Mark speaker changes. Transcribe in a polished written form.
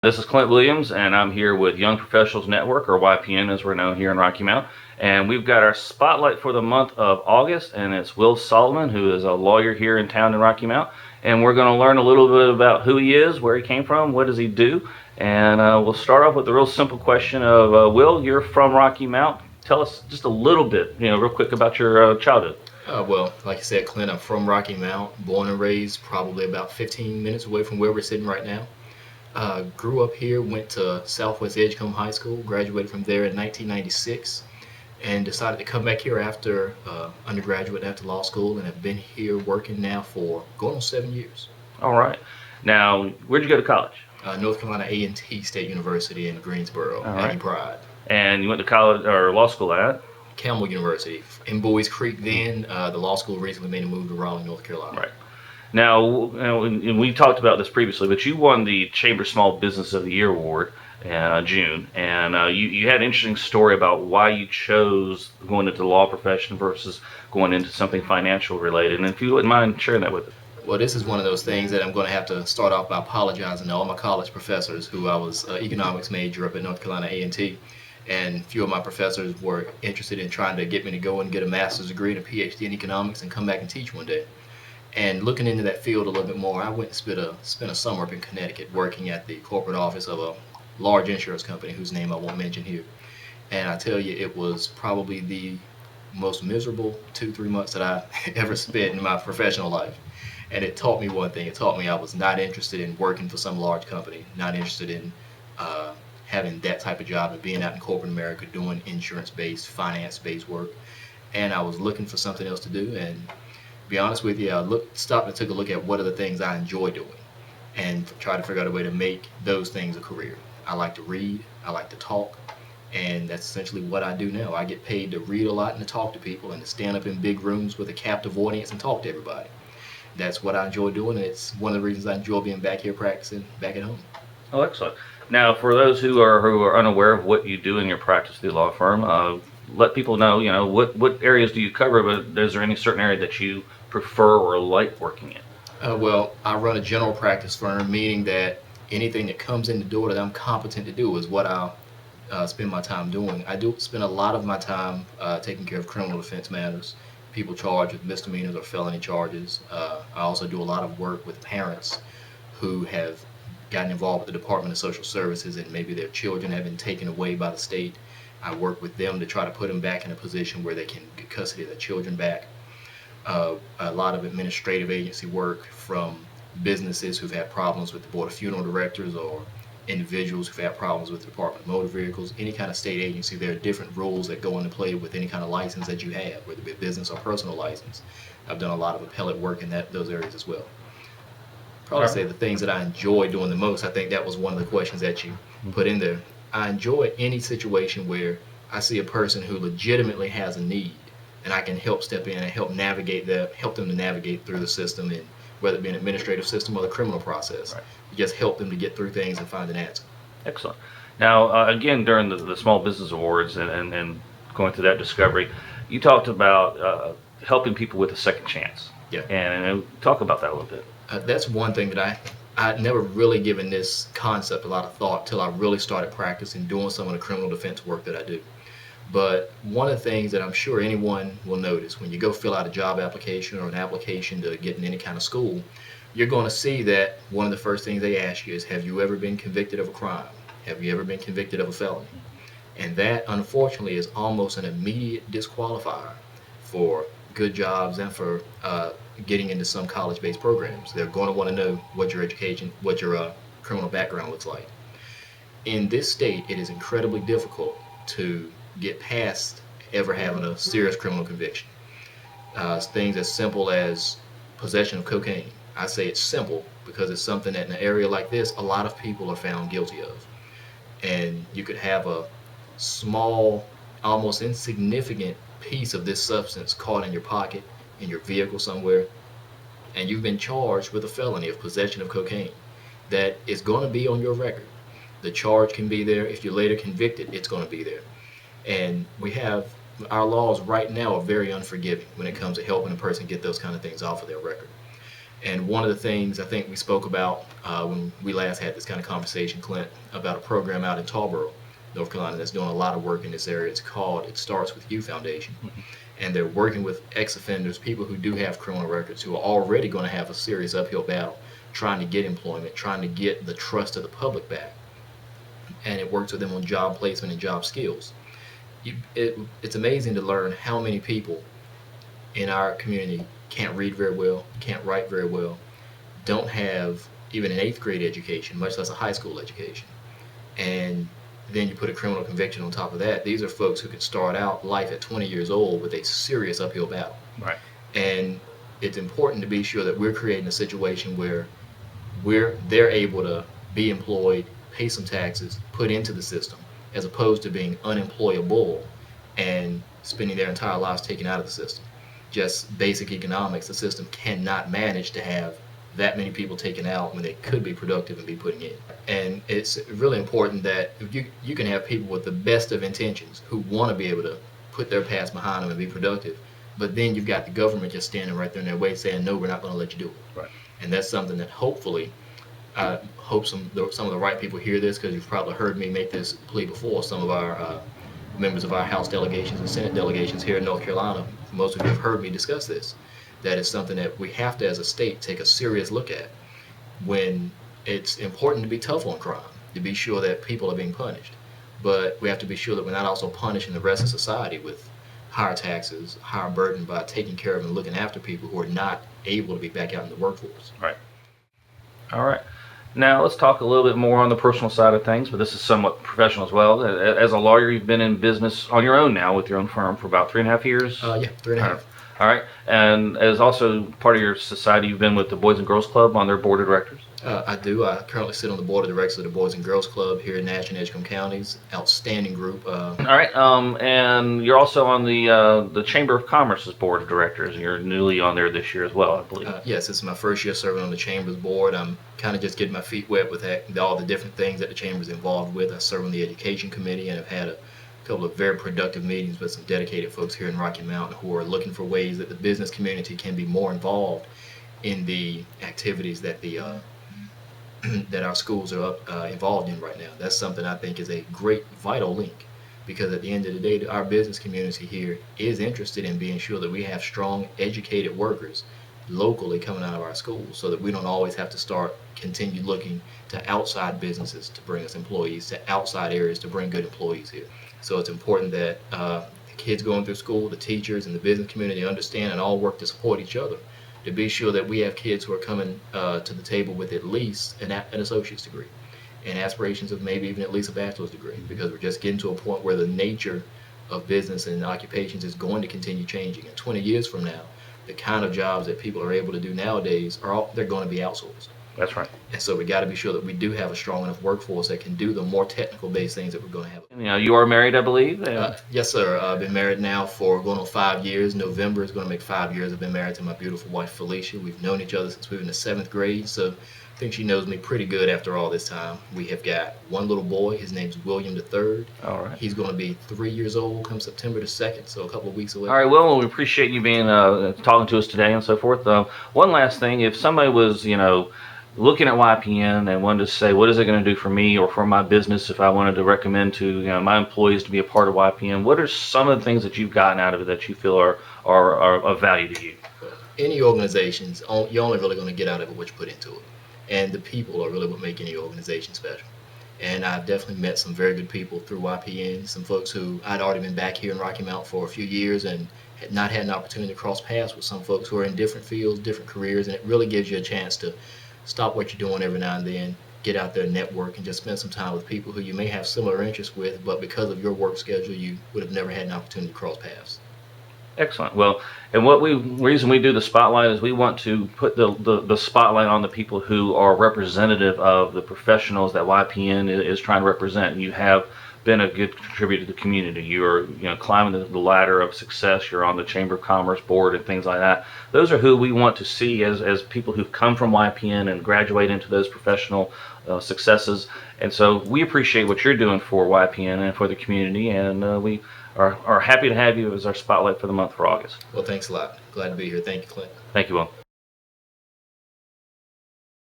Speaker 1: This is Clint Williams, and I'm here with Young Professionals Network, or YPN as we're known here in Rocky Mount. And we've got our spotlight for the month of August, and it's Will Solomon, who is a lawyer here in town in Rocky Mount. And we're going to learn a little bit about who he is, where he came from, what does he do. And we'll start off with a real simple question of Will, you're from Rocky Mount. Tell us just a little bit, real quick about your childhood.
Speaker 2: Well, like you said, Clint, I'm from Rocky Mount, born and raised probably about 15 minutes away from where we're sitting right now. Grew up here, went to Southwest Edgecombe High School, graduated from there in 1996, and decided to come back here after undergraduate, after law school, and have been here working now for going on 7 years.
Speaker 1: All right. Now, where'd you go to college?
Speaker 2: North Carolina A&T State University in Greensboro,
Speaker 1: All
Speaker 2: Aggie
Speaker 1: right.
Speaker 2: Pride.
Speaker 1: And you went to college or law school at?
Speaker 2: Campbell University in Boys Creek then. The law school recently made a move to Raleigh, North Carolina.
Speaker 1: Right. Now, and we talked about this previously, but you won the Chamber Small Business of the Year award in June, and you had an interesting story about why you chose going into the law profession versus going into something financial related. And if you wouldn't mind sharing that with us.
Speaker 2: Well, this is one of those things that I'm going to have to start off by apologizing to all my college professors who I was economics major up at North Carolina A&T. And a few of my professors were interested in trying to get me to go and get a master's degree and a PhD in economics and come back and teach one day. And looking into that field a little bit more, I went and spent a summer up in Connecticut working at the corporate office of a large insurance company whose name I won't mention here. And I tell you, it was probably the most miserable 2-3 months that I ever spent in my professional life. And it taught me one thing. It taught me I was not interested in working for some large company, not interested in having that type of job and being out in corporate America doing insurance-based, finance-based work. And I was looking for something else to do. And to be honest with you, stopped and took a look at what are the things I enjoy doing and try to figure out a way to make those things a career. I like to read. I like to talk. And that's essentially what I do now. I get paid to read a lot and to talk to people and to stand up in big rooms with a captive audience and talk to everybody. That's what I enjoy doing, and it's one of the reasons I enjoy being back here practicing back at home.
Speaker 1: Oh, excellent. Now, for those who are unaware of what you do in your practice at the law firm, let people know, what areas do you cover, but is there any certain area that you prefer or like working in?
Speaker 2: Well, I run a general practice firm, meaning that anything that comes in the door that I'm competent to do is what I'll spend my time doing. I do spend a lot of my time taking care of criminal defense matters, people charged with misdemeanors or felony charges. I also do a lot of work with parents who have gotten involved with the Department of Social Services and maybe their children have been taken away by the state. I work with them to try to put them back in a position where they can get custody of their children back. A lot of administrative agency work from businesses who've had problems with the Board of Funeral Directors or individuals who've had problems with the Department of Motor Vehicles, any kind of state agency. There are different rules that go into play with any kind of license that you have, whether it be a business or personal license. I've done a lot of appellate work in those areas as well. Probably say the things that I enjoy doing the most. I think that was one of the questions that you put in there. I enjoy any situation where I see a person who legitimately has a need and I can help step in and help them to navigate through the system, and whether it be an administrative system or the criminal process.
Speaker 1: Right.
Speaker 2: Just help them to get through things and find an answer.
Speaker 1: Excellent. Now, again, during the Small Business Awards and going through that discovery, you talked about helping people with a second chance.
Speaker 2: Yeah.
Speaker 1: And talk about that a little bit.
Speaker 2: That's one thing that I'd never really given this concept a lot of thought till I really started practicing doing some of the criminal defense work that I do. But one of the things that I'm sure anyone will notice when you go fill out a job application or an application to get in any kind of school, you're going to see that one of the first things they ask you is, have you ever been convicted of a crime? Have you ever been convicted of a felony? And that, unfortunately, is almost an immediate disqualifier for good jobs and for getting into some college-based programs. They're going to want to know what your education, what your criminal background looks like. In this state, it is incredibly difficult to get past ever having a serious criminal conviction. Things as simple as possession of cocaine. I say it's simple because it's something that in an area like this, a lot of people are found guilty of. And you could have a small, almost insignificant piece of this substance caught in your pocket, in your vehicle somewhere, and you've been charged with a felony of possession of cocaine. That is going to be on your record. The charge can be there. If you're later convicted, it's going to be there. And our laws right now are very unforgiving when it comes to helping a person get those kind of things off of their record. And one of the things I think we spoke about when we last had this kind of conversation, Clint, about a program out in Tarboro, North Carolina, that's doing a lot of work in this area. It's called It Starts With You Foundation. And they're working with ex-offenders, people who do have criminal records, who are already going to have a serious uphill battle trying to get employment, trying to get the trust of the public back. And it works with them on job placement and job skills. It's amazing to learn how many people in our community can't read very well, can't write very well, don't have even an 8th grade education, much less a high school education. And then you put a criminal conviction on top of that. These are folks who could start out life at 20 years old with a serious uphill battle.
Speaker 1: Right.
Speaker 2: And it's important to be sure that we're creating a situation where they're able to be employed, pay some taxes, put into the system, as opposed to being unemployable and spending their entire lives taken out of the system. Just basic economics, the system cannot manage to have that many people taken out when they could be productive and be putting in. And it's really important that you can have people with the best of intentions who want to be able to put their past behind them and be productive, but then you've got the government just standing right there in their way saying, no, we're not going to let you do it.
Speaker 1: Right.
Speaker 2: And that's something that hopefully, I hope some of the right people hear this, because you've probably heard me make this plea before. Some of our members of our House delegations and Senate delegations here in North Carolina, most of you have heard me discuss this. That is something that we have to, as a state, take a serious look at. When it's important to be tough on crime, to be sure that people are being punished, but we have to be sure that we're not also punishing the rest of society with higher taxes, higher burden by taking care of and looking after people who are not able to be back out in the workforce.
Speaker 1: Right. All right. Now let's talk a little bit more on the personal side of things, but this is somewhat professional as well. As a lawyer, you've been in business on your own now with your own firm for about 3.5 years?
Speaker 2: Yeah, 3.5.
Speaker 1: All right. And as also part of your society, you've been with the Boys and Girls Club on their board of directors?
Speaker 2: I do. I currently sit on the board of directors of the Boys and Girls Club here in Nash and Edgecombe counties. Outstanding group.
Speaker 1: All right. And you're also on the Chamber of Commerce's board of directors. You're newly on there this year as well, I believe.
Speaker 2: Yes, it's my first year serving on the Chamber's board. I'm kind of just getting my feet wet with all the different things that the Chamber's involved with. I serve on the Education Committee and have had a couple of very productive meetings with some dedicated folks here in Rocky Mountain who are looking for ways that the business community can be more involved in the activities that that our schools are involved in right now. That's something I think is a great vital link, because at the end of the day, our business community here is interested in being sure that we have strong, educated workers locally coming out of our schools, so that we don't always have to continue looking to outside businesses to bring us employees, to outside areas to bring good employees here. So it's important that the kids going through school, the teachers, and the business community understand and all work to support each other, to be sure that we have kids who are coming to the table with at least an associate's degree and aspirations of maybe even at least a bachelor's degree, because we're just getting to a point where the nature of business and occupations is going to continue changing. And 20 years from now, the kind of jobs that people are able to do nowadays they're going to be outsourced.
Speaker 1: That's right.
Speaker 2: And so we got to be sure that we do have a strong enough workforce that can do the more technical based things that we're going to have.
Speaker 1: You know, you are married, I believe.
Speaker 2: Yes, sir. I've been married now for going on 5 years. November is going to make 5 years. I've been married to my beautiful wife, Felicia. We've known each other since we were in the 7th grade. So I think she knows me pretty good after all this time. We have got one little boy. His name's William III.
Speaker 1: All right.
Speaker 2: He's going to be 3 years old come September the 2nd, so a couple of weeks away.
Speaker 1: All right, well, we appreciate you being talking to us today and so forth. One last thing, if somebody was, looking at YPN and wanted to say, what is it going to do for me or for my business if I wanted to recommend to my employees to be a part of YPN, what are some of the things that you've gotten out of it that you feel are of value to you?
Speaker 2: Any organizations, you're only really going to get out of it what you put into it. And the people are really what make any organization special. And I've definitely met some very good people through YPN, some folks who I'd already been back here in Rocky Mount for a few years and had not had an opportunity to cross paths with some folks who are in different fields, different careers, and it really gives you a chance to stop what you're doing every now and then, get out there, network, and just spend some time with people who you may have similar interests with, but because of your work schedule, you would have never had an opportunity to cross paths.
Speaker 1: Excellent. Well, and reason we do the spotlight is we want to put the spotlight on the people who are representative of the professionals that YPN is trying to represent. You have been a good contributor to the community. You're climbing the ladder of success. You're on the Chamber of Commerce board and things like that. Those are who we want to see as people who come from YPN and graduate into those professional successes. And so we appreciate what you're doing for YPN and for the community, and we are happy to have you as our spotlight for the month for August.
Speaker 2: Well, thanks a lot. Glad to be here. Thank you, Clint.
Speaker 1: Thank you, Will.